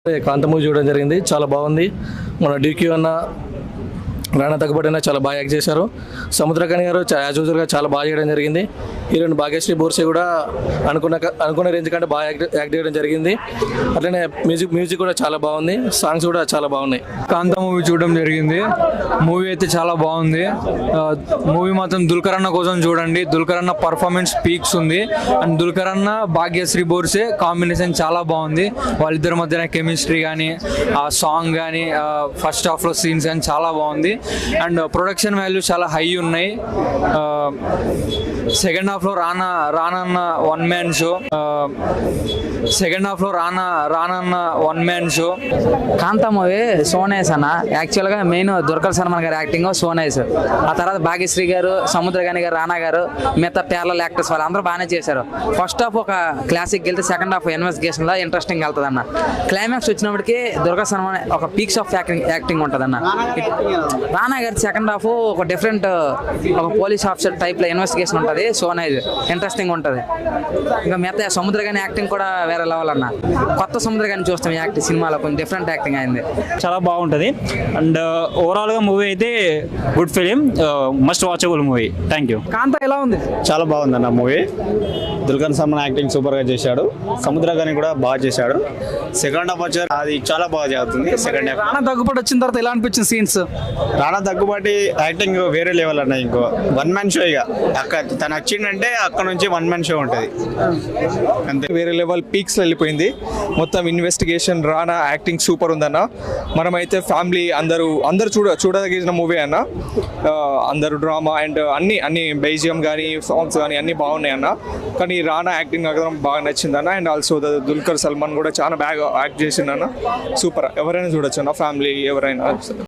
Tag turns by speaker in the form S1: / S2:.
S1: కాంత మూవీ చూడడం జరిగింది. చాలా బాగుంది. మన డీక్యూ అన్న రాణా తగ్గబడిన చాలా బాగా యాక్ట్ చేశారు. సముద్రకని గారు యాజ్ యూజువల్గా చాలా బాగా చేయడం జరిగింది. హీరోయిన్ భాగ్యశ్రీ బోర్సే కూడా అనుకున్న రేంజ్ కంటే బాగా యాక్ట్ చేయడం జరిగింది. అట్లనే మ్యూజిక్ కూడా చాలా బాగుంది. సాంగ్స్ కూడా చాలా బాగున్నాయి.
S2: కాంత మూవీ చూడడం జరిగింది. మూవీ అయితే చాలా బాగుంది. మూవీ మాత్రం దుల్కర్ అన్న కోసం చూడండి. దుల్కర్ అన్న పర్ఫార్మెన్స్ పీక్స్ ఉంది. అండ్ దుల్కర్ అన్న భాగ్యశ్రీ బోర్సే కాంబినేషన్ చాలా బాగుంది. వాళ్ళిద్దరి మధ్యన కెమిస్ట్రీ కానీ ఆ సాంగ్ కానీ ఫస్ట్ హాఫ్లో సీన్స్ కానీ చాలా బాగుంది. అండ్ ప్రొడక్షన్ వాల్యూ చాలా హై ఉన్నాయి. సెకండ్ హాఫ్లో రానన్న వన్ మ్యాన్ షో.
S3: కాంతా మూవీ సో నైస్ అన్న. యాక్చువల్గా మెయిన్ దుర్గా సల్మాన్ గారి యాక్టింగ్ సో నైస్. ఆ తర్వాత భాగ్యశ్రీ గారు, సముద్రగాని గారు, రానా గారు, మిగతా ప్యారలల్ యాక్టర్స్ వాళ్ళు అందరూ బాగానే చేశారు. ఫస్ట్ హాఫ్ ఒక క్లాసిక్ వెళ్తే సెకండ్ హాఫ్ ఇన్వెస్టిగేషన్లో ఇంట్రెస్టింగ్ వెళ్తుంది అన్న. క్లైమాక్స్ వచ్చినప్పటికీ దుర్గా సల్మాన్ ఒక పీక్స్ ఆఫ్ యాక్టింగ్ ఉంటుంది అన్న. రానా గారి సెకండ్ హాఫ్ ఒక డిఫరెంట్ ఒక పోలీస్ ఆఫీసర్ టైప్లో ఇన్వెస్టిగేషన్ ఉంటుంది. సో నైస్ ఇంట్రెస్టింగ్ ఉంటుంది. ఇంకా మిగతా సముద్రగాని యాక్టింగ్ కూడా వేరే లెవెల్ అన్న. కొత్త సముద్రగాని చూస్తాం యాక్టింగ్ సినిమాలో కొంచెం డిఫరెంట్ యాక్టింగ్ అయింది.
S4: చాలా బాగుంటుంది. అండ్ ఓవరాల్గా మూవీ అయితే good film, must watchable movie. Thank you.
S3: Kaantha ఎలా ఉంది?
S5: చాలా బాగుందన్న మూవీ. దుల్కర్ సల్మాన్ యాక్టింగ్ సూపర్గా చేశాడు. సముద్రగాని కూడా బాగా చేశాడు. సెకండ్ హాఫ్ వచ్చారు అది చాలా బాగా జరుగుతుంది. సెకండ్ హాఫ్
S3: రానా దగ్గుబాటు వచ్చిన తర్వాత ఎలా అనిపించింది సీన్స్?
S5: రానా దగ్గుబాటి యాక్టింగ్ వేరే లెవెల్ అన్న. ఇంకో వన్ మ్యాన్ షో. ఇక అక్కడ తను వచ్చిందంటే అక్కడ నుంచి వన్ మ్యాన్ షో ఉంటుంది అంతే.
S6: వేరే లెవెల్ పీక్స్ వెళ్ళిపోయింది. మొత్తం ఇన్వెస్టిగేషన్, రానా యాక్టింగ్ సూపర్ ఉందన్న. మనమైతే ఫ్యామిలీ అందరూ చూడదగిన మూవీ అన్న. అందరూ డ్రామా అండ్ అన్ని బైజియం కానీ సాంగ్స్ కానీ అన్నీ బాగున్నాయి అన్న. కానీ రానా యాక్టింగ్ నాకు బాగా నచ్చిందన్న. అండ్ ఆల్సో దుల్కర్ సల్మాన్ కూడా చాలా బాగా యాక్ట్ చేసిందన్న. సూపర్. ఎవరైనా చూడొచ్చు అన్న, ఫ్యామిలీ ఎవరైనా.